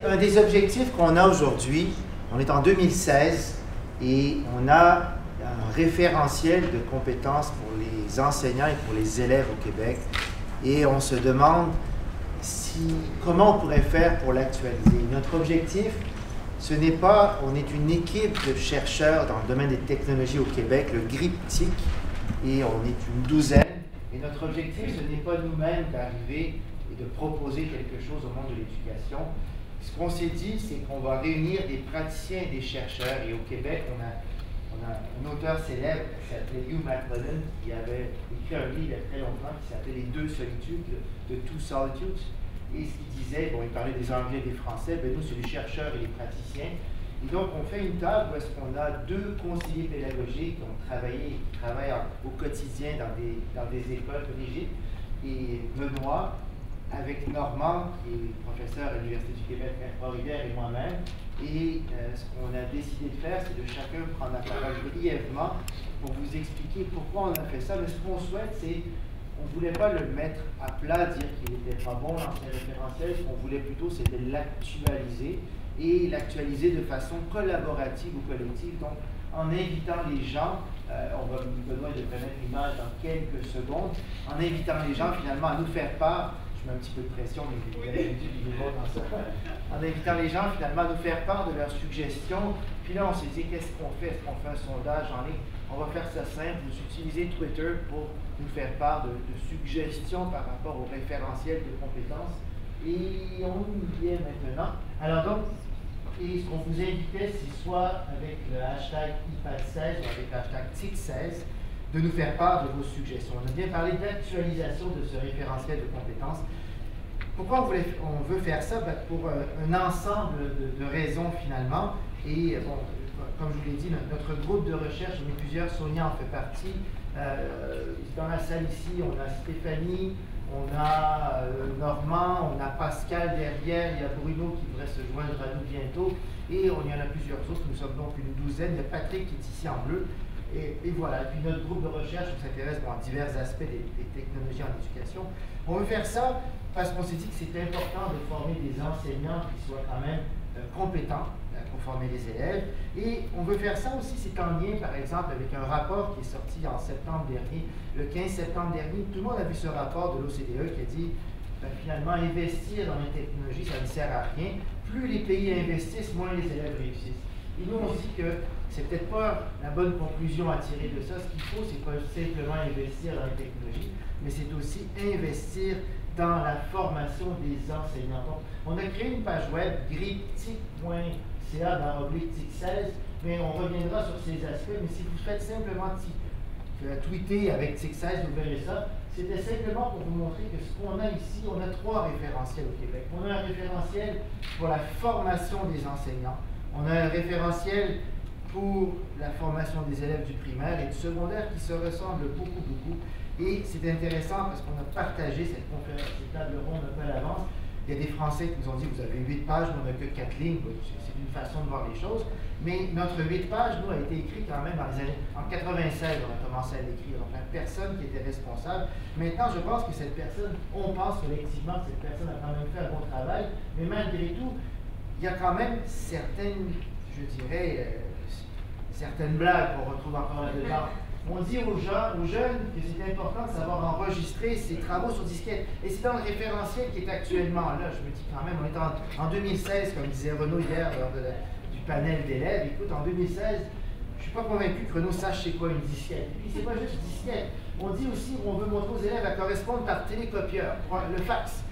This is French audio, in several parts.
Un des objectifs qu'on a aujourd'hui, on est en 2016 et on a un référentiel de compétences pour les enseignants et pour les élèves au Québec. Et on se demande comment on pourrait faire pour l'actualiser. Notre objectif, ce n'est pas, on est une équipe de chercheurs dans le domaine des technologies au Québec, le GRIPTIC, et on est une douzaine. Et notre objectif, ce n'est pas nous-mêmes d'arriver et de proposer quelque chose au monde de l'éducation. Ce qu'on s'est dit, c'est qu'on va réunir des praticiens et des chercheurs. Et au Québec, on a un auteur célèbre qui s'appelait Hugh MacMillan, qui avait écrit un livre il y a très longtemps qui s'appelait Les deux solitudes, de Two Solitudes. Et ce qu'il disait, bon, il parlait des Anglais et des Français, ben nous, c'est les chercheurs et les praticiens. Et donc, on fait une table où est-ce qu'on a deux conseillers pédagogiques qui ont travaillé, qui travaillent au quotidien dans des écoles collégiales. Et Benoît, avec Normand, qui est professeur à l'Université du Québec à Trois-Rivières, et moi-même. Et ce qu'on a décidé de faire, c'est de chacun prendre la parole brièvement pour vous expliquer pourquoi on a fait ça. Mais ce qu'on souhaite, c'est, on ne voulait pas le mettre à plat, dire qu'il n'était pas bon, l'ancien référentiel. Ce qu'on voulait plutôt, c'était l'actualiser, et l'actualiser de façon collaborative ou collective. Donc, en invitant les gens, on va Benoît de connaître l'image dans quelques secondes, en invitant les gens finalement à nous faire part. Je mets un petit peu de pression, mais vous avez l'habitude de voir dans ça. En invitant les gens finalement à nous faire part de leurs suggestions. Puis là, on s'est dit, qu'est-ce qu'on fait? Est-ce qu'on fait un sondage en ligne? On va faire ça simple. Vous utilisez Twitter pour nous faire part de suggestions par rapport au référentiel de compétences. Et on y est maintenant. Alors donc, et ce qu'on vous invitait, c'est soit avec le hashtag IPAD16 ou avec le hashtag TIC16, de nous faire part de vos suggestions. On a bien parlé d'actualisation de ce référentiel de compétences. Pourquoi on veut faire ça? Ben, pour un ensemble de raisons finalement. Et bon, comme je vous l'ai dit, notre groupe de recherche, on est plusieurs, Sonia en fait partie. Dans la salle ici, on a Stéphanie, on a Normand, on a Pascal derrière, il y a Bruno qui devrait se joindre à nous bientôt. Et on y en a plusieurs autres, nous sommes donc une douzaine. Il y a Patrick qui est ici en bleu. Et voilà, et puis notre groupe de recherche s'intéresse à divers aspects des technologies en éducation. On veut faire ça parce qu'on s'est dit que c'était important de former des enseignants qui soient quand même compétents pour former les élèves. Et on veut faire ça aussi, c'est en lien par exemple avec un rapport qui est sorti en septembre dernier, le 15 septembre dernier. Tout le monde a vu ce rapport de l'OCDE qui a dit finalement investir dans les technologies, ça ne sert à rien. Plus les pays investissent, moins les élèves réussissent. Et nous, on se dit que c'est peut-être pas la bonne conclusion à tirer de ça. Ce qu'il faut, c'est pas simplement investir dans les technologies, mais c'est aussi investir dans la formation des enseignants. Donc, on a créé une page web, griptic.ca/TIC16, mais on reviendra sur ces aspects. Mais si vous faites simplement tweeter avec TIC16, vous verrez ça. C'était simplement pour vous montrer que ce qu'on a ici, on a 3 référentiels au Québec. On a un référentiel pour la formation des enseignants. On a un référentiel pour la formation des élèves du primaire et du secondaire qui se ressemblent beaucoup. Et c'est intéressant parce qu'on a partagé cette conférence, cette table ronde un peu à l'avance. Il y a des Français qui nous ont dit, vous avez 8 pages, nous on n'a que 4 lignes. C'est une façon de voir les choses. Mais notre 8 pages, nous, a été écrit quand même dans les années... En 96, on a commencé à l'écrire. Donc, la personne qui était responsable. Maintenant, je pense que cette personne, on pense collectivement que cette personne a quand même fait un bon travail. Mais malgré tout, il y a quand même certaines, je dirais, certaines blagues qu'on retrouve encore là-dedans. On dit aux jeunes que c'est important de savoir enregistrer ses travaux sur disquette. Et c'est dans le référentiel qui est actuellement là. Je me dis quand même, on est en 2016, comme disait Renaud hier lors du panel d'élèves. Écoute, en 2016, je ne suis pas convaincu que Renaud sache c'est quoi une disquette. Et puis, c'est pas juste une disquette. On dit aussi qu'on veut montrer aux élèves à correspondre par télécopieur, le fax.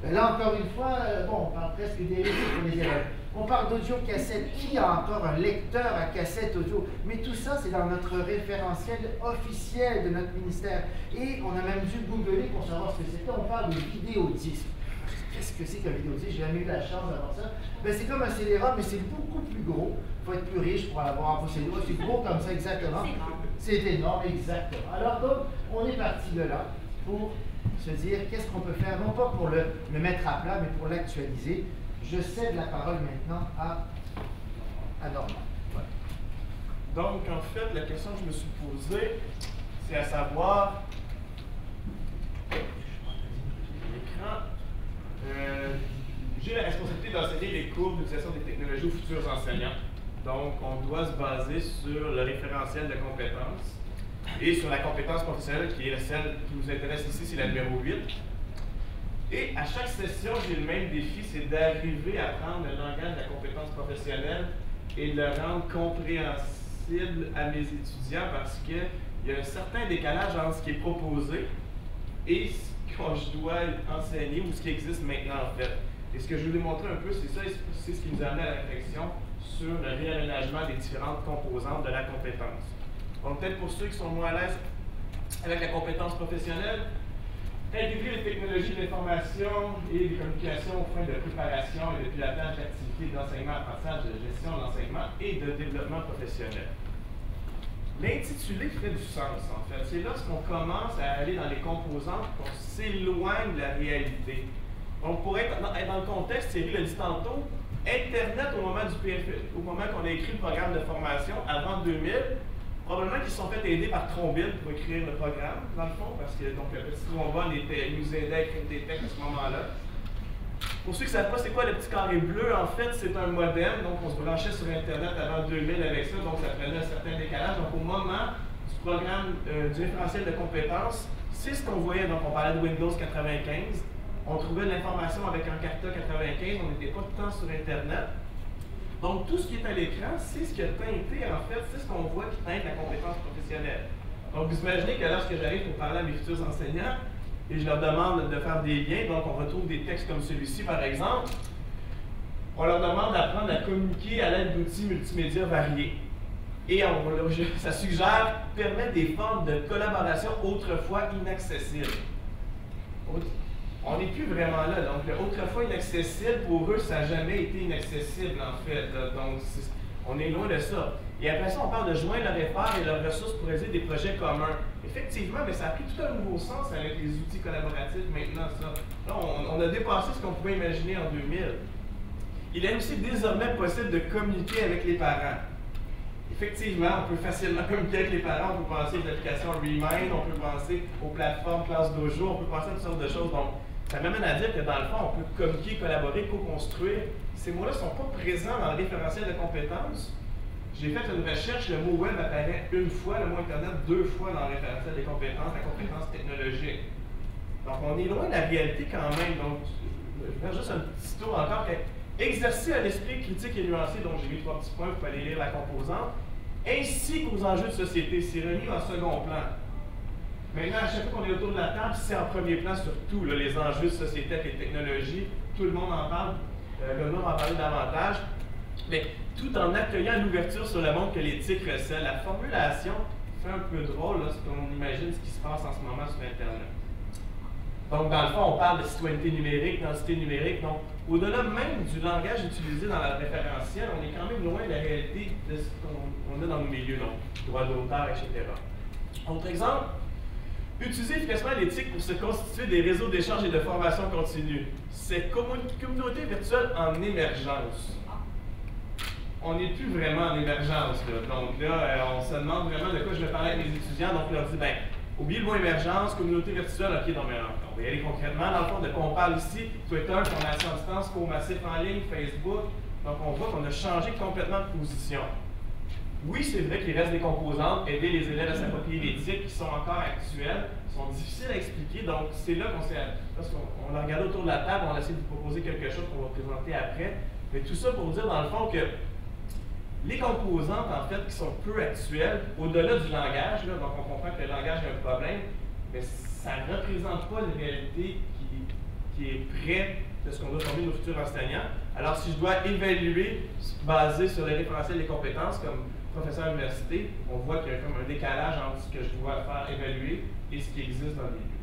Là, encore une fois, bon, on parle presque d'hérésie pour les élèves. On parle d'audio-cassette. Qui a encore un lecteur à cassette audio? Mais tout ça, c'est dans notre référentiel officiel de notre ministère. Et on a même dû googler pour savoir ce que c'était. On parle de vidéodisque. Qu'est-ce que c'est qu'un vidéodisque? J'ai jamais eu la chance d'avoir ça. Ben, c'est comme un CD-ROM, mais c'est beaucoup plus gros. Il faut être plus riche pour l'avoir en posséder. C'est gros comme ça, exactement. C'est énorme, exactement. Alors donc, on est parti de là pour se dire qu'est-ce qu'on peut faire, non pas pour le mettre à plat, mais pour l'actualiser. Je cède la parole maintenant à Normand. Ouais. Donc, en fait, la question que je me suis posée, c'est à savoir, l'écran, j'ai la responsabilité d'enseigner les cours d'utilisation des technologies aux futurs enseignants. Donc, on doit se baser sur le référentiel de compétences et sur la compétence professionnelle qui est celle qui nous intéresse ici, c'est la numéro 8. Et à chaque session, j'ai le même défi, c'est d'arriver à prendre le langage de la compétence professionnelle et de le rendre compréhensible à mes étudiants parce qu'il y a un certain décalage entre ce qui est proposé et ce que je dois enseigner ou ce qui existe maintenant en fait. Et ce que je voulais montrer un peu, c'est ça, c'est ce qui nous a amené à la réflexion sur le réaménagement des différentes composantes de la compétence. Donc peut-être pour ceux qui sont moins à l'aise avec la compétence professionnelle, intégrer les technologies de l'information et des communications aux fins de préparation et de pilotage d'activités d'enseignement-apprentissage, de gestion de l'enseignement et de développement professionnel. L'intitulé fait du sens, en fait. C'est lorsqu'on commence à aller dans les composantes qu'on s'éloigne de la réalité. Donc, pour être dans le contexte, Thierry l'a dit tantôt, Internet, au moment du PFE, au moment qu'on a écrit le programme de formation, avant 2000, probablement qu'ils se sont fait aider par Trombine pour écrire le programme, dans le fond, parce que donc, le petit trombone nous aidait à écrire des textes à ce moment-là. Pour ceux qui ne savent pas c'est quoi le petit carré bleu, en fait, c'est un modem, donc on se branchait sur Internet avant 2000 avec ça, donc ça prenait un certain décalage. Donc au moment du programme du référentiel de compétences, c'est ce qu'on voyait, donc on parlait de Windows 95, on trouvait de l'information avec un Carta 95, on n'était pas tout le temps sur Internet. Donc tout ce qui est à l'écran, c'est ce qui a teinté, en fait, c'est ce qu'on voit qui teinte la compétence professionnelle. Donc vous imaginez que lorsque j'arrive pour parler à mes futurs enseignants, et je leur demande de faire des liens, donc on retrouve des textes comme celui-ci par exemple. On leur demande d'apprendre à communiquer à l'aide d'outils multimédia variés. Et ça suggère, permet des formes de collaboration autrefois inaccessibles. On n'est plus vraiment là, donc le autrefois inaccessible, pour eux, ça n'a jamais été inaccessible en fait. Donc on est loin de ça. Et après ça, on parle de joindre leurs efforts et leurs ressources pour réaliser des projets communs. Effectivement, mais ça a pris tout un nouveau sens avec les outils collaboratifs maintenant, ça. Là, on a dépassé ce qu'on pouvait imaginer en 2000. Il est aussi désormais possible de communiquer avec les parents. Effectivement, on peut facilement communiquer avec les parents, on peut penser aux applications Remind, on peut penser aux plateformes Classe Dojo, on peut penser à toutes sortes de choses. Donc, ça m'amène à dire que dans le fond, on peut communiquer, collaborer, co-construire. Ces mots-là ne sont pas présents dans le référentiel de compétences. J'ai fait une recherche, le mot web apparaît une fois, le mot Internet 2 fois dans le référentiel des compétences, la compétence technologique. Donc, on est loin de la réalité quand même. Donc, je vais faire juste un petit tour encore. Exercer un esprit critique et nuancé, donc j'ai mis 3 petits points, vous pouvez aller lire la composante, ainsi qu'aux enjeux de société. C'est remis en second plan. Maintenant, à chaque fois qu'on est autour de la table, c'est en premier plan surtout là, les enjeux de société avec les technologies. Tout le monde en parle. Benoît va en parler davantage. Mais tout en accueillant l'ouverture sur le monde que l'éthique recèle. La formulation fait un peu drôle lorsqu'on imagine ce qui se passe en ce moment sur Internet. Donc, dans le fond, on parle de citoyenneté numérique, d'identité numérique. Donc, au-delà même du langage utilisé dans la référentielle, on est quand même loin de la réalité de ce qu'on a dans nos milieux, donc droit d'auteur, etc. Autre exemple, utiliser efficacement l'éthique pour se constituer des réseaux d'échange et de formation continue. C'est communauté virtuelle en émergence. On n'est plus vraiment en émergence. Là. Donc là, on se demande vraiment de quoi je vais parler avec mes étudiants. Donc, on leur dit, ben, oubliez le mot émergence, communauté virtuelle, ok, donc on va y aller concrètement. Dans le fond, de quoi on parle ici, Twitter, formation à distance, cours massif en ligne, Facebook. Donc, on voit qu'on a changé complètement de position. Oui, c'est vrai qu'il reste des composantes, aider les élèves à s'approprier l'éthique qui sont encore actuelles, sont difficiles à expliquer. Donc, c'est là qu'on s'est. Lorsqu'on a regardé autour de la table, on a essayé de vous proposer quelque chose qu'on va présenter après. Mais tout ça pour dire, dans le fond, que les composantes, en fait, qui sont peu actuelles, au-delà du langage, là, donc on comprend que le langage a un problème, mais ça ne représente pas une réalité qui est près de ce qu'on doit former nos futurs enseignants. Alors, si je dois évaluer, basé sur les référentiels des compétences, comme professeur à l'université, on voit qu'il y a comme un décalage entre ce que je dois faire évaluer et ce qui existe dans les lieux.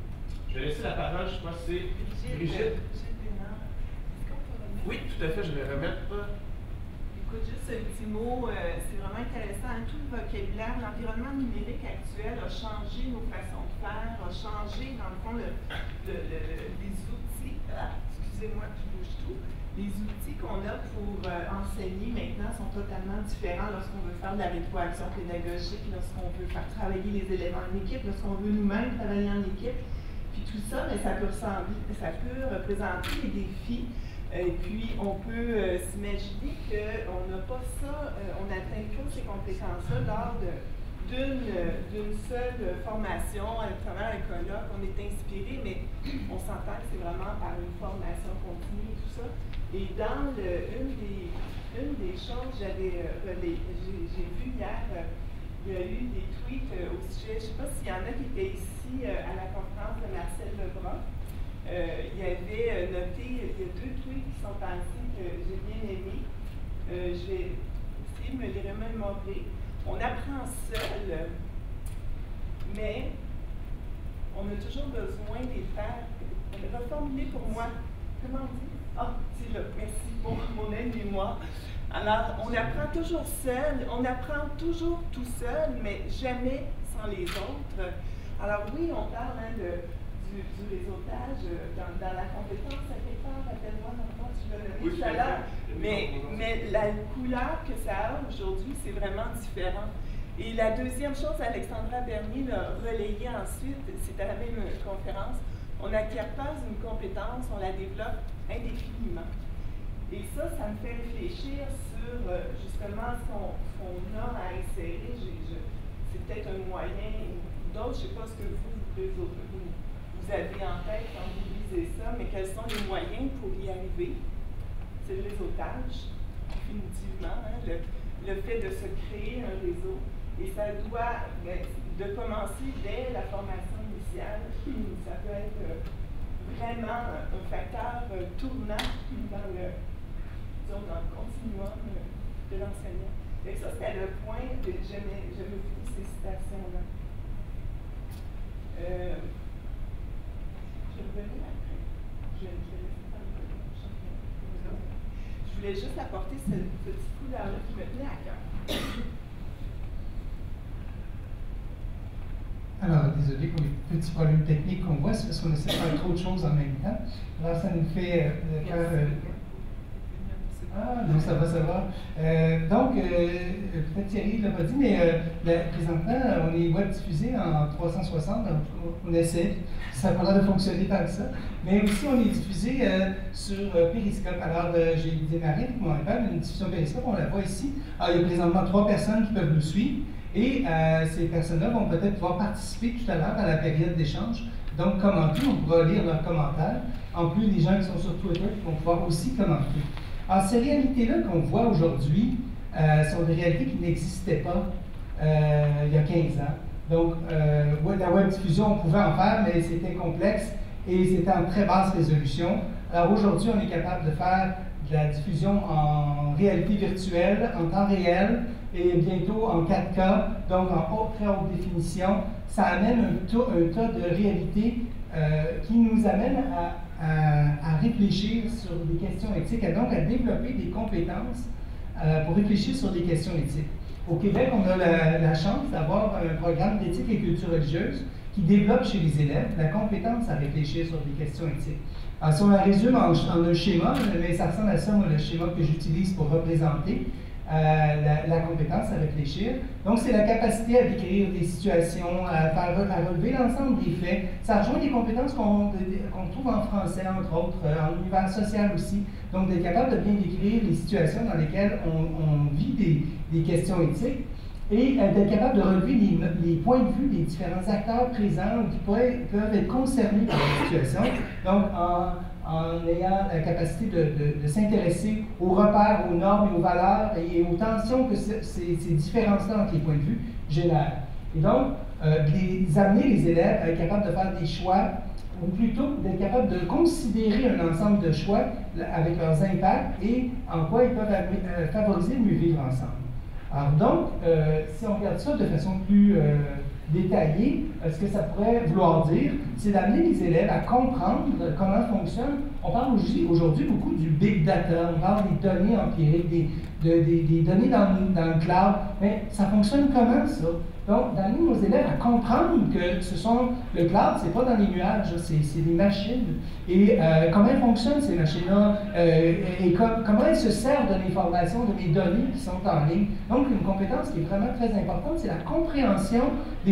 Je vais laisser la parole, je crois que c'est Brigitte. Oui, tout à fait, je vais remettre. Écoute, juste un petit mot, c'est vraiment intéressant. Tout le vocabulaire, l'environnement numérique actuel a changé nos façons de faire, a changé, dans le fond, les outils. Excusez-moi, je bouge tout. Les outils qu'on a pour enseigner maintenant sont totalement différents lorsqu'on veut faire de la rétroaction pédagogique, lorsqu'on veut faire travailler les élèves en équipe, lorsqu'on veut nous-mêmes travailler en équipe. Puis tout ça, mais ça peut représenter des défis Et puis, on peut s'imaginer qu'on n'a pas ça, on n'atteint pas ces compétences-là lors d'une seule formation à travers un colloque. On est inspiré, mais on s'entend que c'est vraiment par une formation continue et tout ça. Et dans une des choses, j'ai vu hier, il y a eu des tweets au sujet, je ne sais pas s'il y en a qui étaient ici à la conférence de Marcel Lebrun. Il y avait noté, il y a 2 tweets qui sont passés que j'ai bien aimés. Je vais essayer de me les remémorer. On apprend seul, mais on a toujours besoin des faire. Reformuler pour moi. Comment on dit? Ah, c'est là. Merci pour mon aide-mémoire. Alors, on apprend toujours seul, on apprend toujours tout seul, mais jamais sans les autres. Alors oui, on parle du réseautage dans la compétence à quelque part, rappelle-moi, tu l'as donné tout à l'heure, mais la couleur que ça a aujourd'hui, c'est vraiment différent. Et la deuxième chose, Alexandra Bernier l'a relayé ensuite, c'était à la même conférence, on n'acquiert pas une compétence, on la développe indéfiniment. Et ça me fait réfléchir sur justement ce qu'on a à insérer. C'est peut-être un moyen ou d'autres, je ne sais pas ce que vous avez en tête quand vous lisez ça, mais quels sont les moyens pour y arriver? C'est le réseautage, définitivement, hein, le fait de se créer un réseau. Et ça doit de commencer dès la formation initiale. Ça peut être vraiment un facteur tournant dans le continuum de l'enseignant. Et ça, c'était le point que j'aimais beaucoup ces citations-là. Je revenais après. Je voulais juste apporter ce petit coup-là qui me tenait à cœur. Alors, désolé pour les petits problèmes techniques qu'on voit, c'est parce qu'on essaie de faire trop de choses en même temps. Alors, ça nous fait faire... Ah, donc ça va. Donc, peut-être Thierry ne l'a pas dit, mais présentement, on est web diffusé en 360, donc on essaie. Ça n'a pas l'air de fonctionner tant que ça. Mais aussi, on est diffusé sur Periscope. Alors, j'ai démarré avec mon iPad une diffusion Periscope, on la voit ici. Alors, il y a présentement 3 personnes qui peuvent nous suivre. Et ces personnes-là vont peut-être pouvoir participer tout à l'heure à la période d'échange. Donc, commenter, on pourra lire leurs commentaires. En plus, les gens qui sont sur Twitter vont pouvoir aussi commenter. Alors, ces réalités-là qu'on voit aujourd'hui sont des réalités qui n'existaient pas il y a 15 ans. Donc, la web diffusion, on pouvait en faire, mais c'était complexe et c'était en très basse résolution. Alors, aujourd'hui, on est capable de faire de la diffusion en réalité virtuelle, en temps réel, et bientôt en 4K, donc en très haute définition. Ça amène un tas de réalités qui nous amène à réfléchir sur des questions éthiques et donc à développer des compétences pour réfléchir sur des questions éthiques. Au Québec, on a la chance d'avoir un programme d'éthique et culture religieuse qui développe chez les élèves la compétence à réfléchir sur des questions éthiques. Alors, si on la résume en un schéma, mais ça ressemble à ça, moi, le schéma que j'utilise pour représenter la compétence à réfléchir. Donc, c'est la capacité à décrire des situations, à relever l'ensemble des faits. Ça rejoint des compétences qu'on trouve en français, entre autres, en univers social aussi. Donc, d'être capable de bien décrire les situations dans lesquelles on vit des questions éthiques et d'être capable de relever les points de vue des différents acteurs présents qui peuvent être concernés par la situation. Donc, en ayant la capacité de s'intéresser aux repères, aux normes et aux valeurs et aux tensions que ces différences-là entre les points de vue génèrent. Et donc, les amener les élèves à être capables de faire des choix, ou plutôt d'être capables de considérer un ensemble de choix avec leurs impacts et en quoi ils peuvent favoriser le mieux vivre ensemble. Alors donc, si on regarde ça de façon plus détaillée, ce que ça pourrait vouloir dire, c'est d'amener les élèves à comprendre comment fonctionne. On parle aujourd'hui beaucoup du big data, on parle des données empiriques, des données dans le cloud, mais ça fonctionne comment ça? Donc, d'amener nos élèves à comprendre que le cloud, c'est pas dans les nuages, c'est des machines. Et comment fonctionnent ces machines-là, et comment elles se servent de l'information, de mes données qui sont en ligne. Donc, une compétence qui est vraiment très importante, c'est la compréhension de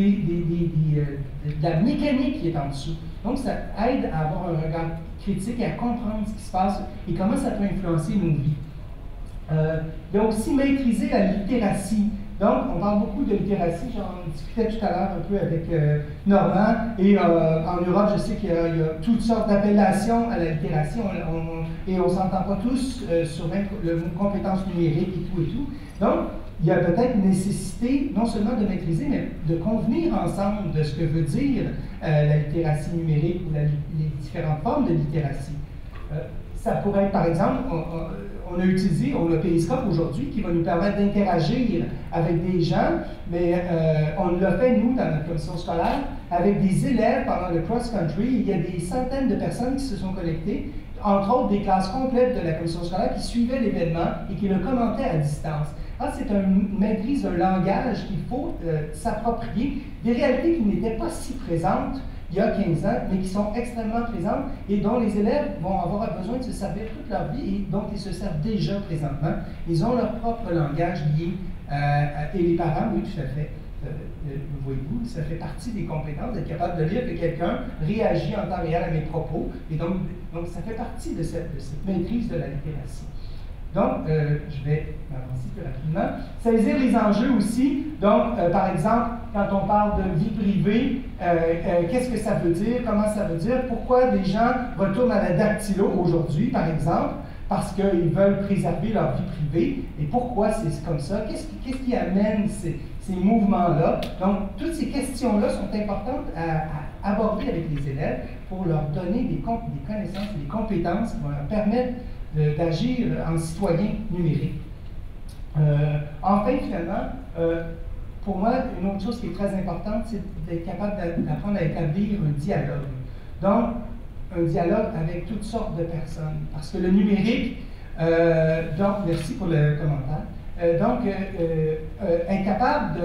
la mécanique qui est en dessous. Donc, ça aide à avoir un regard critique et à comprendre ce qui se passe et comment ça peut influencer nos vies. Il y a aussi maîtriser la littératie. Donc, on parle beaucoup de littératie, j'en discutais tout à l'heure un peu avec Normand, et en Europe, je sais qu'il y a toutes sortes d'appellations à la littératie, et on ne s'entend pas tous sur même le mot compétences numériques et tout. Donc, il y a peut-être nécessité non seulement de maîtriser, mais de convenir ensemble de ce que veut dire la littératie numérique ou les différentes formes de littératie. Ça pourrait être, par exemple, on a utilisé le périscope aujourd'hui qui va nous permettre d'interagir avec des gens, mais on l'a fait, nous, dans notre commission scolaire, avec des élèves pendant le cross-country. Il y a des centaines de personnes qui se sont connectées, entre autres des classes complètes de la commission scolaire qui suivaient l'événement et qui le commentaient à distance. Alors, c'est une maîtrise d'un langage qu'il faut s'approprier, des réalités qui n'étaient pas si présentes il y a 15 ans, mais qui sont extrêmement présentes et dont les élèves vont avoir besoin de se servir toute leur vie et dont ils se servent déjà présentement. Ils ont leur propre langage lié et les parents, oui, tout à fait. Voyez-vous, ça fait partie des compétences d'être capable de lire que quelqu'un réagit en temps réel à mes propos. Et donc ça fait partie de cette maîtrise de la littératie. Donc, je vais avancer plus rapidement. Saisir les enjeux aussi. Donc, par exemple, quand on parle de vie privée, qu'est-ce que ça veut dire? Comment ça veut dire? Pourquoi des gens retournent à la dactylo aujourd'hui, par exemple? Parce qu'ils veulent préserver leur vie privée. Et pourquoi c'est comme ça? Qu'est-ce qui amène ces mouvements-là? Donc, toutes ces questions-là sont importantes à aborder avec les élèves pour leur donner des connaissances et des compétences qui vont leur permettre d'agir en citoyen numérique. Enfin, finalement, pour moi, une autre chose qui est très importante, c'est d'être capable d'apprendre à établir un dialogue. Donc, un dialogue avec toutes sortes de personnes. Parce que le numérique, donc, merci pour le commentaire, être capable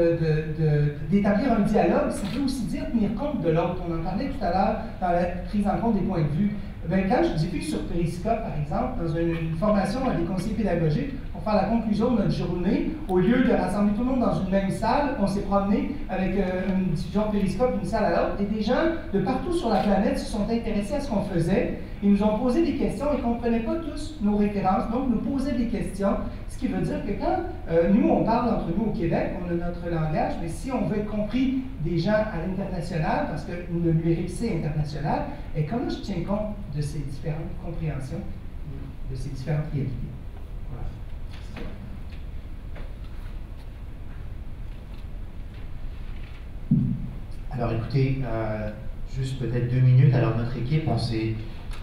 d'établir un dialogue, ça veut aussi dire tenir compte de l'autre. On en parlait tout à l'heure dans la prise en compte des points de vue. Quand je diffuse sur Periscope, par exemple, dans une formation à des conseillers pédagogiques, pour faire la conclusion de notre journée, au lieu de rassembler tout le monde dans une même salle, on s'est promené avec une diffusion de Periscope d'une salle à l'autre, et des gens de partout sur la planète se sont intéressés à ce qu'on faisait. Ils nous ont posé des questions et ne comprenaient pas tous nos références, donc nous posaient des questions, ce qui veut dire que quand nous, on parle entre nous au Québec, on a notre langage, mais si on veut être compris des gens à l'international, parce que le numérique, c'est international, et comment je tiens compte de ces différentes compréhensions, de ces différentes réalités? Voilà. Alors écoutez, juste peut-être 2 minutes. Alors notre équipe, on s'est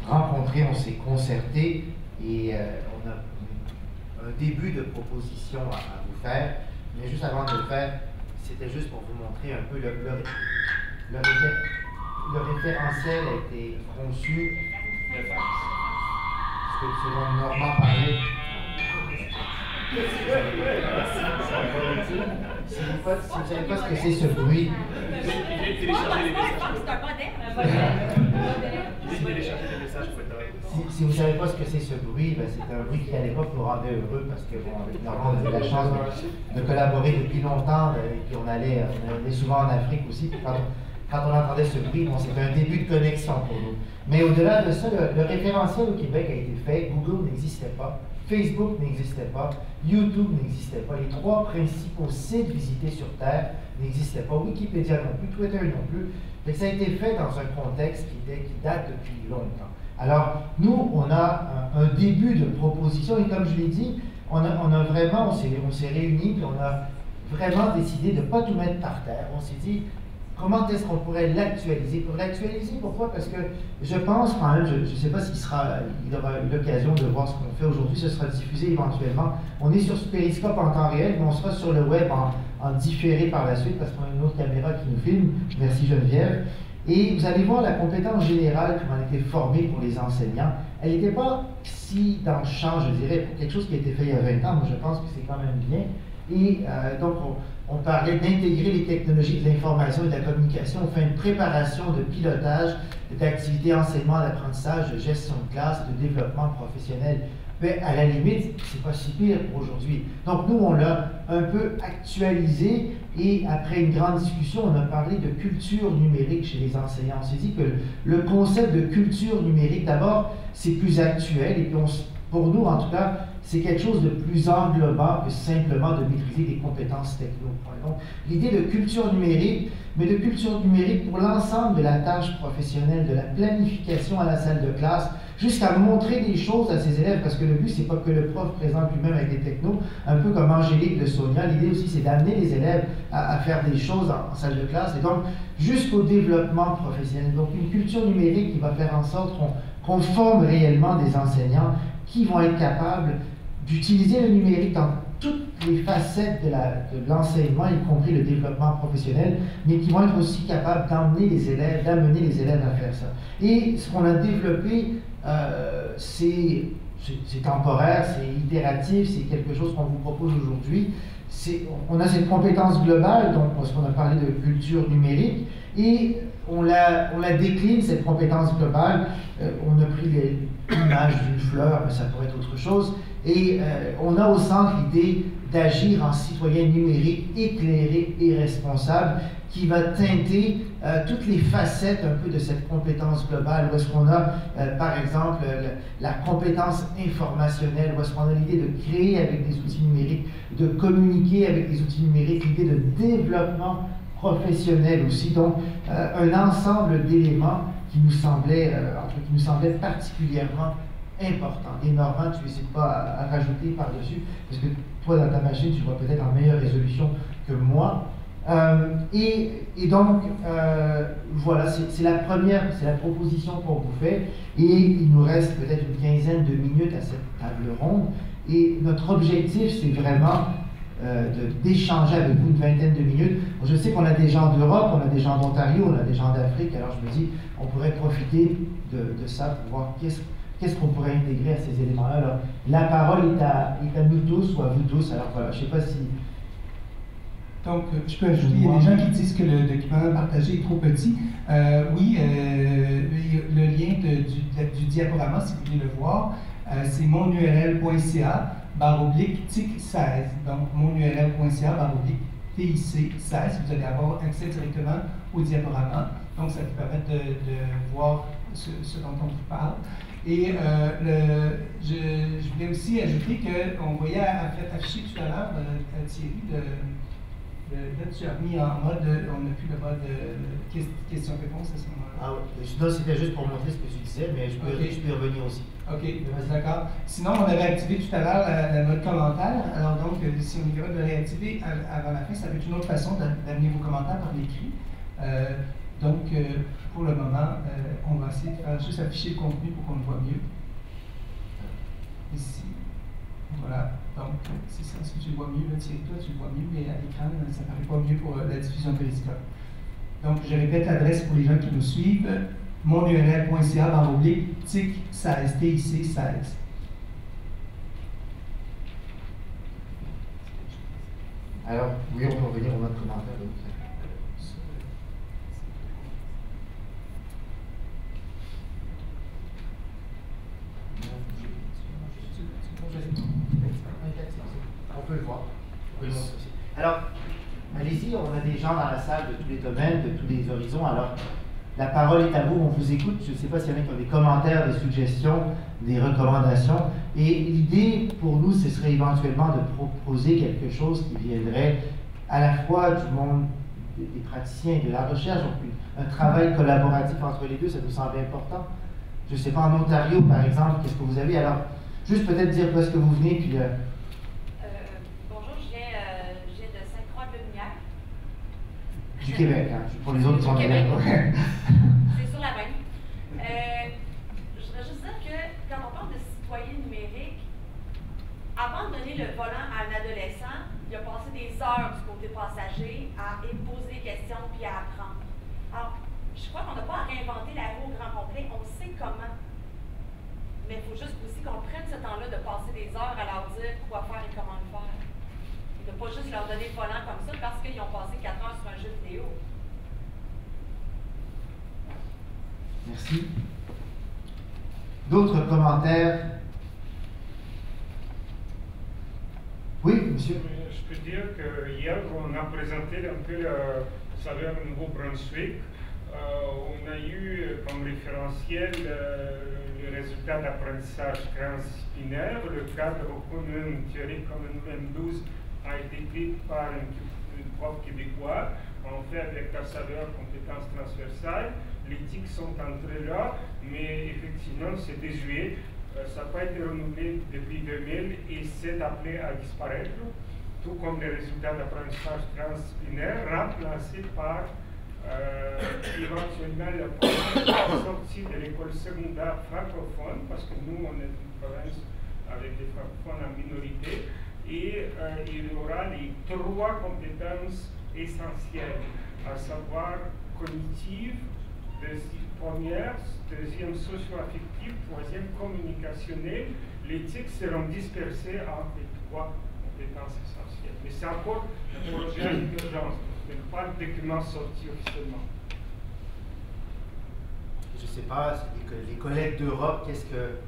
rencontrés, on s'est concertés et on a un début de proposition à vous faire. Mais juste avant de le faire, c'était juste pour vous montrer un peu le référentiel a été conçu. Ce que selon Normand parlait. Si vous ne savez pas ce que c'est ce bruit, si vous ne savez pas ce que c'est ce bruit, ben c'est un bruit qui à l'époque nous rendait heureux parce que bon, avec Normand, on avait la chance de collaborer depuis longtemps et puis on allait souvent en Afrique aussi. Puis quand on entendait ce bruit, bon, c'était un début de connexion pour nous. Mais au-delà de ça, le référentiel au Québec a été fait. Google n'existait pas, Facebook n'existait pas, YouTube n'existait pas. Les 3 principaux sites visités sur Terre n'existaient pas. Wikipédia non plus, Twitter non plus. Mais ça a été fait dans un contexte qui date depuis longtemps. Alors, nous, on a un début de proposition et comme je l'ai dit, on s'est réunis et on a vraiment décidé de ne pas tout mettre par terre. On s'est dit, comment est-ce qu'on pourrait l'actualiser? Pour l'actualiser, pourquoi? Parce que je pense quand même, je ne sais pas il aura l'occasion de voir ce qu'on fait aujourd'hui, ce sera diffusé éventuellement. On est sur ce Périscope en temps réel, mais on sera sur le web en différé par la suite parce qu'on a une autre caméra qui nous filme. Merci Geneviève. Et vous allez voir la compétence générale qui a été formée pour les enseignants. Elle n'était pas si dans le champ, je dirais, pour quelque chose qui a été fait il y a 20 ans, mais je pense que c'est quand même bien. Et donc, on parlait d'intégrer les technologies de l'information et de la communication. On fait une préparation de pilotage d'activités enseignement, d'apprentissage, de gestion de classe, de développement professionnel mais à la limite, c'est pas si pire pour aujourd'hui. Donc nous, on l'a un peu actualisé et après une grande discussion, on a parlé de culture numérique chez les enseignants. On s'est dit que le concept de culture numérique, d'abord, c'est plus actuel et puis pour nous, en tout cas, c'est quelque chose de plus englobant que simplement de maîtriser des compétences techno. Donc, l'idée de culture numérique, mais de culture numérique pour l'ensemble de la tâche professionnelle, de la planification à la salle de classe, jusqu'à montrer des choses à ses élèves, parce que le but, c'est pas que le prof présente lui-même avec des technos, un peu comme Angélique de Sonia. L'idée aussi, c'est d'amener les élèves à faire des choses en salle de classe, et donc jusqu'au développement professionnel. Donc, une culture numérique qui va faire en sorte qu'on forme réellement des enseignants qui vont être capables d'utiliser le numérique dans toutes les facettes de l'enseignement, y compris le développement professionnel, mais qui vont être aussi capables d'amener les élèves à faire ça. Et ce qu'on a développé, c'est temporaire, c'est itératif, c'est quelque chose qu'on vous propose aujourd'hui. On a cette compétence globale, donc parce qu'on a parlé de culture numérique, et on la décline, cette compétence globale. On a pris l'image d'une fleur, mais ça pourrait être autre chose. Et on a au centre l'idée d'agir en citoyen numérique éclairé et responsable qui va teinter toutes les facettes un peu de cette compétence globale, où est-ce qu'on a, par exemple, la compétence informationnelle, où est-ce qu'on a l'idée de créer avec des outils numériques, de communiquer avec des outils numériques, l'idée de développement professionnel aussi, donc un ensemble d'éléments qui nous semblait particulièrement important. Et Normand, tu n'hésites pas à rajouter par-dessus, parce que toi, dans ta machine, tu vois peut-être en meilleure résolution que moi. Et donc, voilà, c'est la proposition qu'on vous fait, et il nous reste peut-être une quinzaine de minutes à cette table ronde, et notre objectif, c'est vraiment d'échanger avec vous une vingtaine de minutes. Bon, je sais qu'on a des gens d'Europe, on a des gens d'Ontario, on a des gens d'Afrique, alors je me dis, on pourrait profiter de ça pour voir qu'est-ce qu'on pourrait intégrer à ces éléments-là. Alors, la parole est à nous tous ou à vous tous, alors voilà, je ne sais pas si... Donc, je peux ajouter, il y a des gens qui disent que le document partagé est trop petit. Oui, le lien du diaporama, si vous voulez le voir, c'est monurl.ca/TIC16. Donc, monurl.ca/TIC16. Vous allez avoir accès directement au diaporama. Donc, ça vous permet de voir ce dont on vous parle. Et je voulais aussi ajouter qu'on voyait afficher tout à l'heure, Thierry, là, tu as mis en mode, on n'a plus le mode question-réponse à ce moment-là. Ah oui, non, c'était juste pour montrer ce que tu disais, mais je peux y revenir aussi. OK, d'accord. Sinon, on avait activé tout à l'heure le mode commentaire. Alors donc, si on est capable de le réactiver avant la fin, ça va être une autre façon d'amener vos commentaires par l'écrit. Donc, pour le moment, on va essayer de faire juste afficher le contenu pour qu'on le voit mieux. Ici. Voilà. Donc, c'est ça. Si tu le vois mieux, là, Thierry, toi, tu le vois mieux, mais à l'écran, ça ne paraît pas mieux pour la diffusion périscope. Donc, je répète l'adresse pour les gens qui nous suivent. monurl.ca/TIC16, TIC16. Alors, oui, on peut revenir au mode commentaire. On peut le voir. Alors, allez-y, on a des gens dans la salle de tous les domaines, de tous les horizons. Alors, la parole est à vous, on vous écoute. Je ne sais pas s'il y en a qui ont des commentaires, des suggestions, des recommandations. Et l'idée pour nous, ce serait éventuellement de proposer quelque chose qui viendrait à la fois du monde des praticiens et de la recherche. Donc, un travail collaboratif entre les deux, ça nous semble important. Je ne sais pas, en Ontario, par exemple, qu'est-ce que vous avez? Alors, juste peut-être dire où est-ce que vous venez, puis... Bonjour, je viens de Sainte-Croix-de-Lumière. Du Québec, hein, pour les autres qui sont du Québec. C'est sur la même. Je voudrais juste dire que quand on parle de citoyen numérique, avant de donner le volant à un adolescent, il a passé des heures du côté passager à poser des questions puis à apprendre. Alors, je crois qu'on n'a pas à réinventer la roue au grand complet, on sait comment. Mais il faut juste aussi qu'on prenne ce temps-là de passer des heures à leur dire quoi faire et comment le faire. Et de ne pas juste leur donner le volant comme ça parce qu'ils ont passé 4 heures sur un jeu vidéo. Merci. D'autres commentaires? Oui, monsieur. Je peux dire qu'hier, on a présenté un peu le savoir Nouveau-Brunswick. On a eu comme référentiel le résultat d'apprentissage transdisciplinaire. Le cadre commun théorique commun M12 a été écrit par une prof québécoise, en fait avec la saveur compétences transversales. Les TIC sont entrés là, mais effectivement c'est désuet. Ça n'a pas été renouvelé depuis 2000 et c'est appelé à disparaître, tout comme les résultats d'apprentissage transdisciplinaire remplacés par éventuellement la sortie de l'école secondaire francophone, parce que nous on est une province avec des francophones en minorité, et il y aura les 3 compétences essentielles, à savoir cognitive, première, deuxième socio-affective, troisième communicationnelle. Les TIC seront dispersés entre les 3 compétences essentielles. Mais c'est encore un projet d'urgence, mais pas de document sorti officiellement. Je ne sais pas, les collègues d'Europe, qu'est-ce que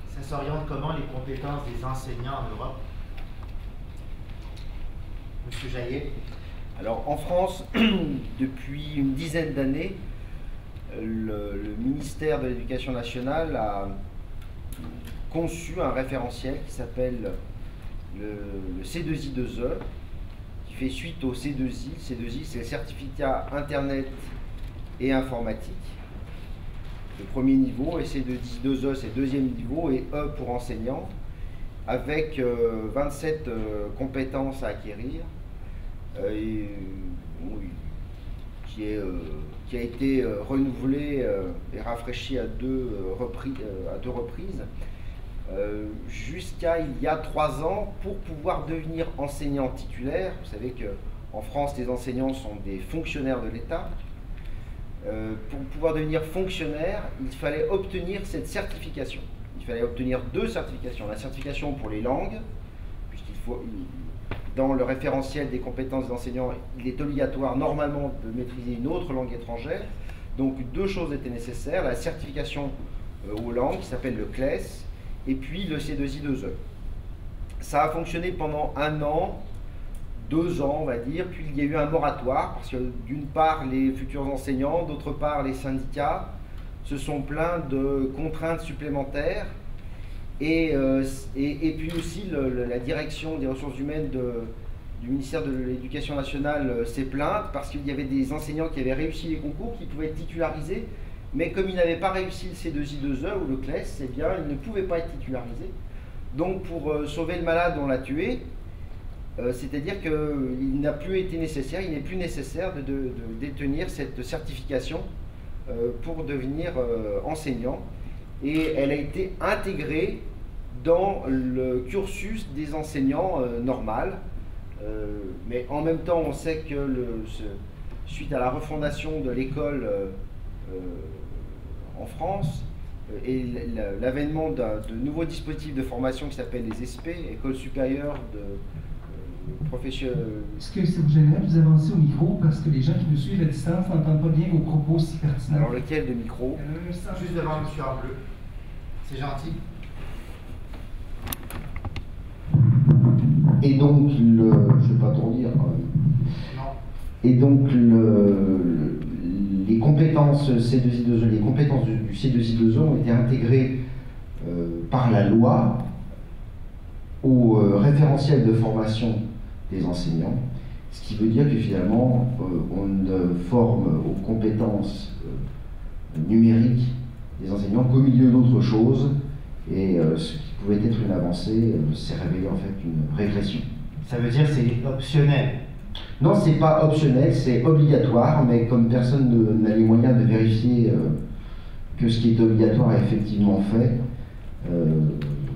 ça s'oriente comment les compétences des enseignants en Europe? Monsieur Jaillet. Alors en France, depuis une dizaine d'années, le ministère de l'Éducation nationale a conçu un référentiel qui s'appelle le C2I2E, qui fait suite au C2I. C2I, c'est le certificat Internet et informatique, le premier niveau, et C2I2E, c'est le deuxième niveau, et E pour enseignant, avec 27 compétences à acquérir, qui a été renouvelé et rafraîchi à deux reprises, jusqu'à il y a 3 ans, pour pouvoir devenir enseignant titulaire. Vous savez qu'en France, les enseignants sont des fonctionnaires de l'État. Pour pouvoir devenir fonctionnaire, il fallait obtenir cette certification. Il fallait obtenir 2 certifications. La certification pour les langues, puisqu'il faut, dans le référentiel des compétences d'enseignants, il est obligatoire normalement de maîtriser une autre langue étrangère. Donc 2 choses étaient nécessaires, la certification aux langues, qui s'appelle le CLES, et puis le C2I2E. Ça a fonctionné pendant 1 an, 2 ans on va dire, puis il y a eu un moratoire, parce que d'une part les futurs enseignants, d'autre part les syndicats se sont plaints de contraintes supplémentaires, et puis aussi la direction des ressources humaines du ministère de l'Éducation nationale s'est plainte, parce qu'il y avait des enseignants qui avaient réussi les concours, qui pouvaient être titularisés, mais comme ils n'avaient pas réussi le C2I2E ou le CLES, eh bien ils ne pouvaient pas être titularisés. Donc pour sauver le malade, on l'a tué. C'est-à-dire qu'il n'a plus été nécessaire, il n'est plus nécessaire de détenir cette certification pour devenir enseignant, et elle a été intégrée dans le cursus des enseignants normal, mais en même temps on sait que suite à la refondation de l'école en France et l'avènement de nouveaux dispositifs de formation qui s'appellent les ESP, Écoles supérieures de professionnels. Est-ce que c'est général, vous avancez au micro parce que les gens qui nous suivent à distance n'entendent pas bien vos propos si pertinents? Alors lequel de micro? Juste devant monsieur en bleu. C'est gentil. Et donc, je ne vais pas trop dire quand même. Non. Et donc, les compétences C2I2E, les compétences du C2I2E ont été intégrées par la loi au référentiel de formation des enseignants, ce qui veut dire que finalement, on forme aux compétences numériques des enseignants qu'au milieu d'autres choses, et ce qui pouvait être une avancée s'est révélé en fait une régression. Ça veut dire que c'est optionnel? Non, c'est pas optionnel, c'est obligatoire, mais comme personne n'a les moyens de vérifier que ce qui est obligatoire est effectivement fait,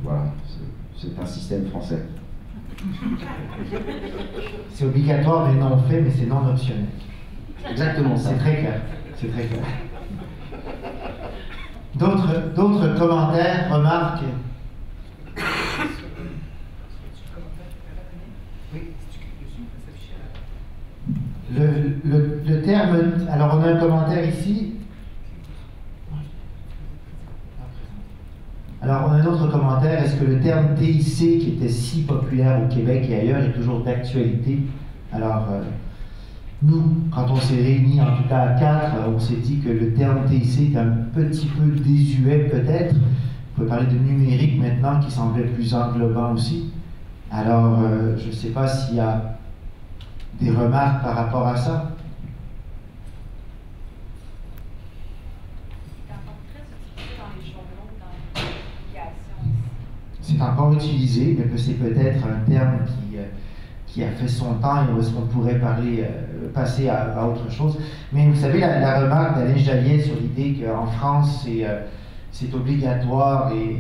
voilà, c'est un système français. C'est obligatoire mais non fait, mais c'est non optionnel. Exactement ça. C'est très clair. C'est très clair. D'autres commentaires, remarques? Oui. Le terme, alors on a un commentaire ici. Alors, on a un autre commentaire. Est-ce que le terme TIC, qui était si populaire au Québec et ailleurs, est toujours d'actualité? Alors, nous, quand on s'est réunis, en tout cas à 4, on s'est dit que le terme TIC est un petit peu désuet, peut-être. On peut parler de numérique maintenant, qui semblait plus englobant aussi. Alors, je ne sais pas s'il y a des remarques par rapport à ça. C'est encore utilisé, mais que c'est peut-être un terme qui a fait son temps et où est-ce qu'on pourrait passer à autre chose. Mais vous savez, la remarque d'Alain Jalliet sur l'idée qu'en France, c'est obligatoire et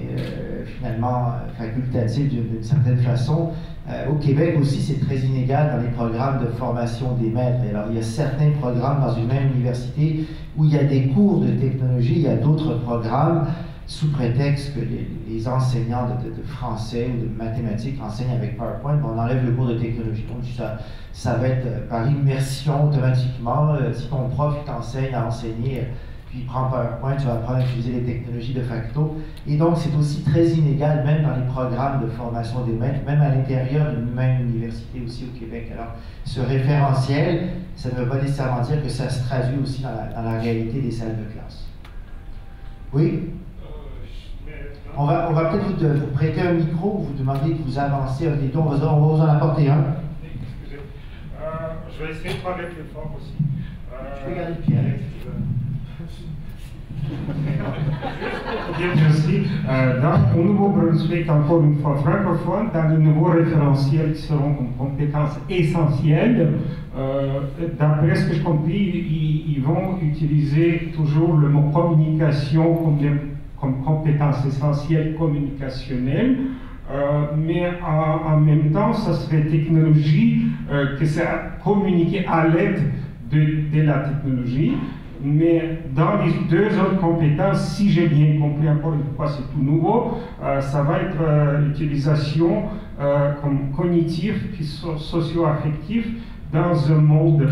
finalement facultatif d'une certaine façon. Au Québec aussi, c'est très inégal dans les programmes de formation des maîtres. Et alors, il y a certains programmes dans une même université où il y a des cours de technologie, il y a d'autres programmes sous prétexte que les enseignants de français ou de mathématiques enseignent avec PowerPoint, on enlève le cours de technologie. Donc ça va être par immersion automatiquement. Si ton prof t'enseigne à enseigner, puis il prend PowerPoint, tu vas apprendre à utiliser les technologies de facto. Et donc c'est aussi très inégal, même dans les programmes de formation des maîtres, même à l'intérieur d'une même université aussi au Québec. Alors ce référentiel, ça ne veut pas nécessairement dire que ça se traduit aussi dans la réalité des salles de classe. Oui? On va peut-être vous prêter un micro, vous demander de vous avancer un des deux. On va vous en apporter un. Excusez. Je vais essayer de parler plus fort aussi. Je peux garder le pied avec si tu veux. Au Nouveau-Brunswick, encore une fois francophone, dans les nouveaux référentiels qui seront comme compétences essentielles, d'après ce que je compris, ils vont utiliser toujours le mot communication comme compétence essentielle communicationnelle, mais en même temps, ça serait technologie, que c'est communiquer à l'aide de la technologie. Mais dans les deux autres compétences, si j'ai bien compris, encore une fois, c'est tout nouveau, ça va être l'utilisation comme cognitif puis socio-affectif dans un monde,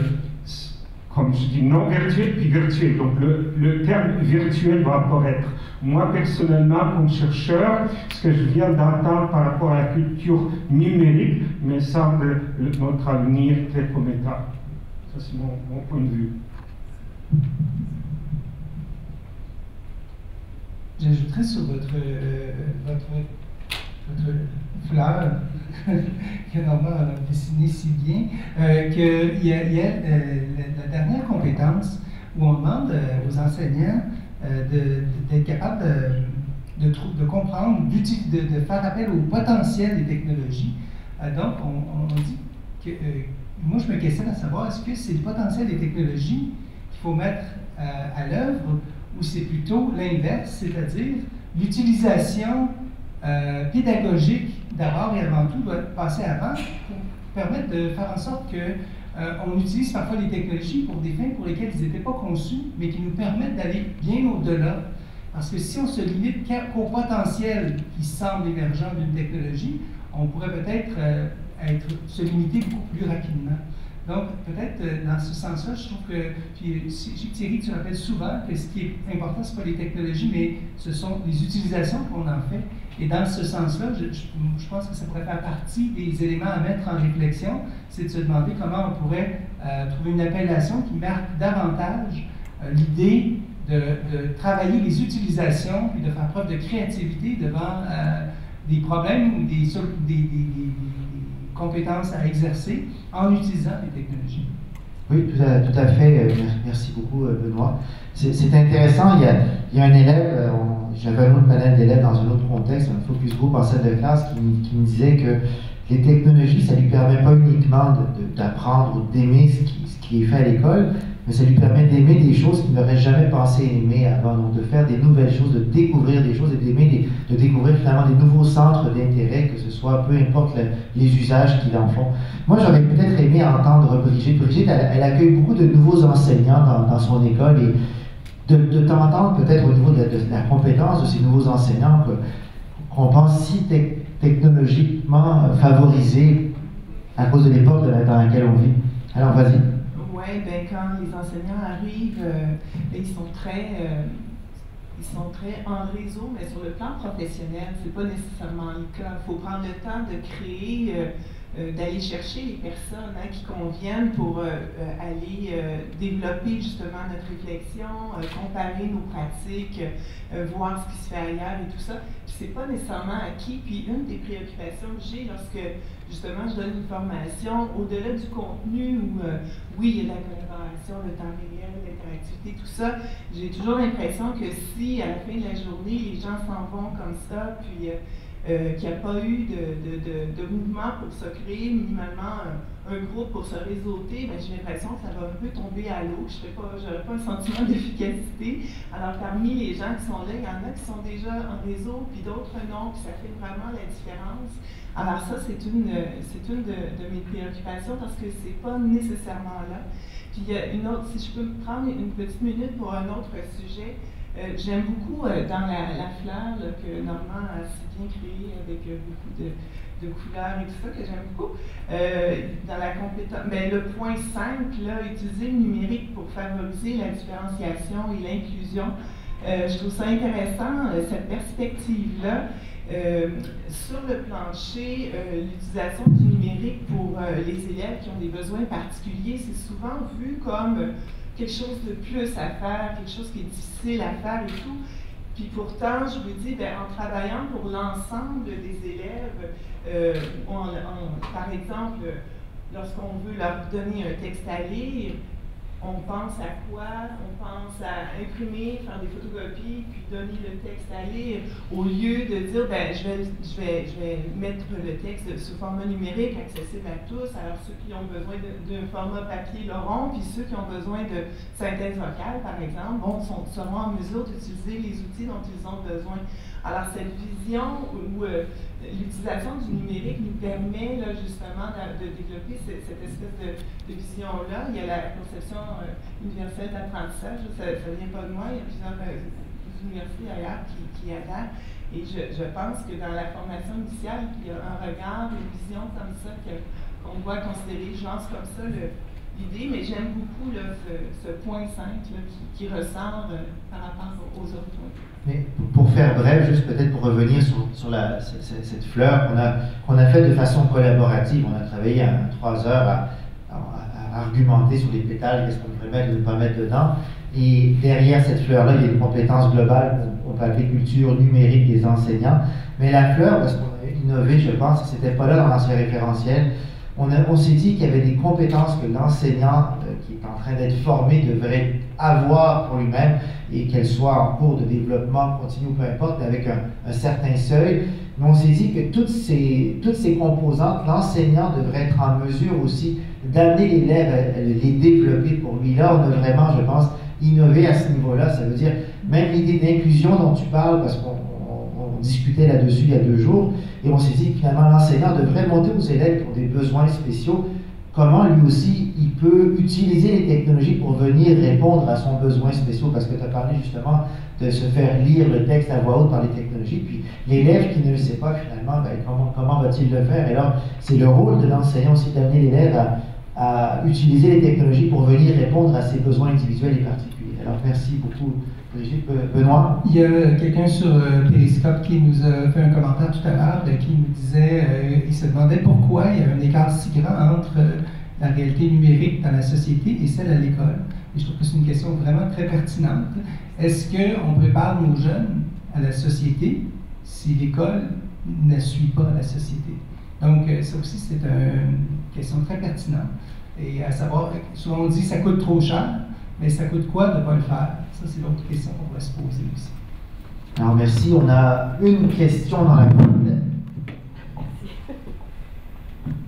comme je dis, non virtuel puis virtuel. Donc le terme virtuel va apparaître. Moi, personnellement, comme chercheur, ce que je viens d'entendre par rapport à la culture numérique me semble notre avenir très prometteur. Ça, c'est mon point de vue. J'ajouterais sur votre fleur que Normand a dessiné si bien, qu'il y a la dernière compétence où on demande aux enseignants d'être capables de comprendre, de faire appel au potentiel des technologies. Donc, on dit que, moi je me questionne à savoir, est-ce que c'est le potentiel des technologies qu'il faut mettre à l'œuvre, ou c'est plutôt l'inverse, c'est-à-dire l'utilisation pédagogique d'abord et avant tout doit passer avant pour permettre de faire en sorte qu'on utilise parfois les technologies pour des fins pour lesquelles ils n'étaient pas conçus, mais qui nous permettent d'aller bien au-delà. Parce que si on se limite qu'au potentiel qui semble émergent d'une technologie, on pourrait peut-être se limiter beaucoup plus rapidement. Donc, peut-être dans ce sens-là, je trouve que, puis Thierry, tu rappelles souvent que ce qui est important, ce n'est pas les technologies, mais ce sont les utilisations qu'on en fait. Et dans ce sens-là, je pense que ça pourrait faire partie des éléments à mettre en réflexion, c'est de se demander comment on pourrait trouver une appellation qui marque davantage l'idée de travailler les utilisations, puis de faire preuve de créativité devant des problèmes ou des compétences à exercer en utilisant les technologies. Oui, tout à fait. Merci beaucoup, Benoît. C'est intéressant. Il y a un élève, j'avais un autre panel d'élèves dans un autre contexte, un focus group en salle de classe, qui me disait que les technologies, ça ne lui permet pas uniquement d'apprendre ou d'aimer ce qui est fait à l'école, mais ça lui permet d'aimer des choses qu'il n'aurait jamais pensé aimer avant, donc de faire des nouvelles choses, de découvrir des choses et de découvrir finalement des nouveaux centres d'intérêt, que ce soit, peu importe les usages qu'ils en font. Moi, j'aurais peut-être aimé entendre Brigitte. Brigitte, elle accueille beaucoup de nouveaux enseignants dans son école et de t'entendre peut-être au niveau de la compétence de ces nouveaux enseignants qu'on pense si technologiquement favorisés à cause de l'époque dans laquelle on vit. Alors, vas-y. Oui, ben quand les enseignants arrivent, ils sont très ils sont très en réseau, mais sur le plan professionnel, ce n'est pas nécessairement le cas. Il faut prendre le temps de créer, d'aller chercher les personnes qui conviennent pour aller développer justement notre réflexion, comparer nos pratiques, voir ce qui se fait ailleurs et tout ça. Puis c'est pas nécessairement acquis. Puis une des préoccupations que j'ai lorsque justement je donne une formation, au-delà du contenu où oui, il y a de la collaboration, le temps réel, l'interactivité, tout ça, j'ai toujours l'impression que si à la fin de la journée, les gens s'en vont comme ça, puis qu'il n'y a pas eu de mouvement pour se créer minimalement un groupe pour se réseauter, ben, j'ai l'impression que ça va un peu tomber à l'eau. Je n'aurai pas un sentiment d'efficacité. Alors parmi les gens qui sont là, il y en a qui sont déjà en réseau, puis d'autres non, puis ça fait vraiment la différence. Alors ça, c'est une de mes préoccupations parce que c'est pas nécessairement là. Puis il y a une autre, si je peux me prendre une petite minute pour un autre sujet, j'aime beaucoup dans la fleur là, que Normand a si bien créée avec beaucoup de couleurs et tout ça, que j'aime beaucoup. Dans la compétence, le point 5, là, utiliser le numérique pour favoriser la différenciation et l'inclusion. Je trouve ça intéressant, cette perspective-là. Sur le plancher, l'utilisation du numérique pour les élèves qui ont des besoins particuliers, c'est souvent vu comme quelque chose de plus à faire, quelque chose qui est difficile à faire et tout. Puis pourtant, je vous dis, en travaillant pour l'ensemble des élèves, par exemple, lorsqu'on veut leur donner un texte à lire, on pense à quoi? On pense à imprimer, faire des photocopies, puis donner le texte à lire, au lieu de dire, je vais mettre le texte sous format numérique, accessible à tous. Alors, ceux qui ont besoin d'un format papier l'auront, puis ceux qui ont besoin de synthèse vocale, par exemple, seront en mesure d'utiliser les outils dont ils ont besoin. Alors, cette vision où l'utilisation du numérique nous permet là, justement de développer cette espèce de vision-là. Il y a la conception universelle d'apprentissage, ça ne vient pas de moi, il y a plusieurs universités ailleurs qui adhèrent. Et je pense que dans la formation initiale, il y a un regard, une vision comme ça qu'on doit considérer. Je lance comme ça l'idée, mais j'aime beaucoup là, ce point 5 là, qui ressort par rapport aux autres points. Mais pour faire bref, juste peut-être pour revenir sur cette fleur qu'on a faite de façon collaborative, on a travaillé 3 heures à argumenter sur les pétales, qu'est-ce qu'on devrait mettre ou ne pas mettre dedans. Et derrière cette fleur-là, il y a une compétence globale qu'on peut appeler culture numérique des enseignants. Mais la fleur, parce qu'on a innové, je pense, que c'était pas là dans l'ancien référentiel, on s'est dit qu'il y avait des compétences que l'enseignant qui est en train d'être formé devrait avoir pour lui-même et qu'elles soient en cours de développement continu ou peu importe, avec un certain seuil. Mais on s'est dit que toutes ces composantes, l'enseignant devrait être en mesure aussi d'amener l'élève à les développer pour lui. Là, on a vraiment, je pense, innové à ce niveau-là. Ça veut dire, même l'idée d'inclusion dont tu parles, parce qu'on discutait là-dessus il y a 2 jours, et on s'est dit que finalement l'enseignant devrait monter aux élèves qui ont des besoins spéciaux, comment lui aussi il peut utiliser les technologies pour venir répondre à son besoin spécial, parce que tu as parlé justement de se faire lire le texte à voix haute par les technologies, puis l'élève qui ne le sait pas finalement, comment va-t-il le faire? Et alors, c'est le rôle de l'enseignant aussi d'amener l'élève à utiliser les technologies pour venir répondre à ses besoins individuels et particuliers. Alors, merci beaucoup. Benoît? Il y a quelqu'un sur Periscope qui nous a fait un commentaire tout à l'heure qui nous disait, il se demandait pourquoi il y a un écart si grand entre la réalité numérique dans la société et celle à l'école. Et je trouve que c'est une question vraiment très pertinente. Est-ce qu'on prépare nos jeunes à la société si l'école ne suit pas la société? Donc ça aussi c'est une question très pertinente. Et à savoir, souvent on dit que ça coûte trop cher, mais ça coûte quoi de ne pas le faire? Ça, c'est l'autre question qu'on pourrait se poser aussi. Alors, merci. On a une question dans la commune.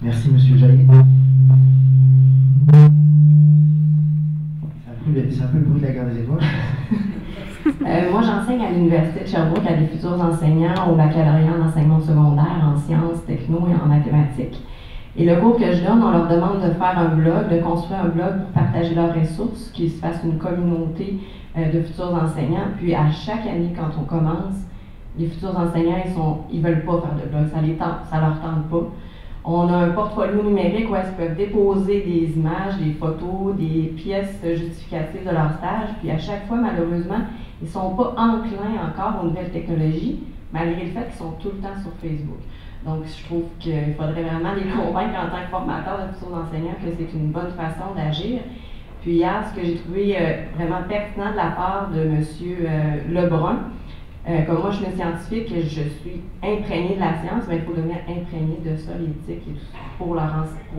Merci, M. Jaillet. C'est un peu le bruit de la Gare des Étoiles. Moi, j'enseigne à l'Université de Sherbrooke à des futurs enseignants au baccalauréat en enseignement secondaire, en sciences, techno et en mathématiques. Et le cours que je donne, on leur demande de faire un blog, de construire un blog pour partager leurs ressources, qu'ils se fassent une communauté de futurs enseignants. Puis à chaque année, quand on commence, les futurs enseignants, ils veulent pas faire de blog, ça leur tente pas. On a un portfolio numérique où elles peuvent déposer des images, des photos, des pièces justificatives de leur stage. Puis à chaque fois, malheureusement, ils ne sont pas enclins encore aux nouvelles technologies, malgré le fait qu'ils sont tout le temps sur Facebook. Donc, je trouve qu'il faudrait vraiment les convaincre en tant que formateur de futurs enseignants que c'est une bonne façon d'agir. Puis hier, ce que j'ai trouvé vraiment pertinent de la part de M. Lebrun, comme moi je suis une scientifique, je suis imprégnée de la science, mais il faut devenir imprégné de ça, l'éthique et tout ça, pour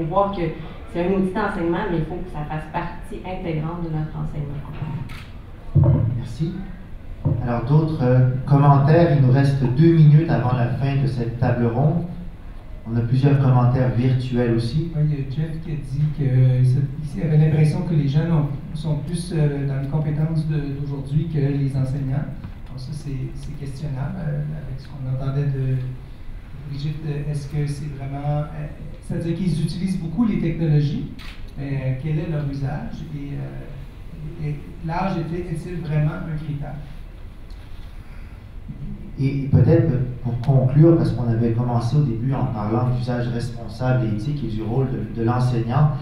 voir que c'est un outil d'enseignement, mais il faut que ça fasse partie intégrante de notre enseignement. Merci. Alors, d'autres commentaires? Il nous reste 2 minutes avant la fin de cette table ronde. On a plusieurs commentaires virtuels aussi. Oui, il y a Jeff qui a dit qu'il avait l'impression que les jeunes sont plus dans les compétences d'aujourd'hui que les enseignants. Donc ça, c'est questionnable avec ce qu'on entendait de Brigitte. Est-ce que c'est vraiment... c'est-à-dire qu'ils utilisent beaucoup les technologies, mais quel est leur usage et l'âge est-il vraiment un critère? Et peut-être pour conclure, parce qu'on avait commencé au début en parlant d'usage responsable et éthique et du rôle de l'enseignant,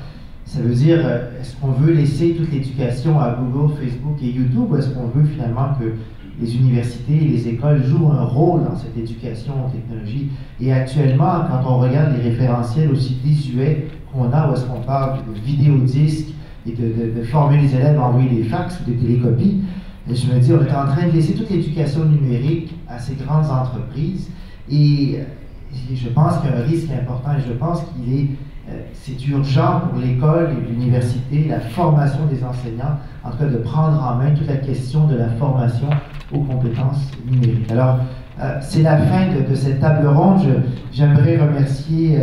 ça veut dire, est-ce qu'on veut laisser toute l'éducation à Google, Facebook et YouTube, ou est-ce qu'on veut finalement que les universités et les écoles jouent un rôle dans cette éducation aux technologies? Et actuellement, quand on regarde les référentiels aussi désuets qu'on a, où est-ce qu'on parle de vidéodisques et de former les élèves à envoyer des fax ou des télécopies, et je me dis, on est en train de laisser toute l'éducation numérique à ces grandes entreprises, et je pense qu'il y a un risque important, et je pense c'est urgent pour l'école et l'université, la formation des enseignants, en tout cas de prendre en main toute la question de la formation aux compétences numériques. Alors, c'est la fin de cette table ronde. J'aimerais remercier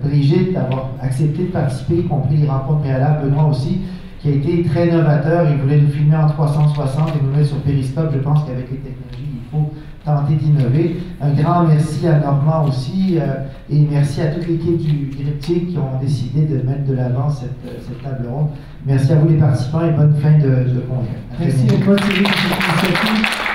Brigitte d'avoir accepté de participer, y compris les rencontres préalables, Benoît aussi, qui a été très novateur. Il voulait nous filmer en 360 et nous mettre sur Periscope. Je pense qu'avec les technologies, il faut tenter d'innover. Un grand merci à Normand aussi et merci à toute l'équipe du Griptyque qui ont décidé de mettre de l'avant cette table ronde. Merci à vous les participants et bonne fin de congrès. Merci à toi Thierry pour cette initiative.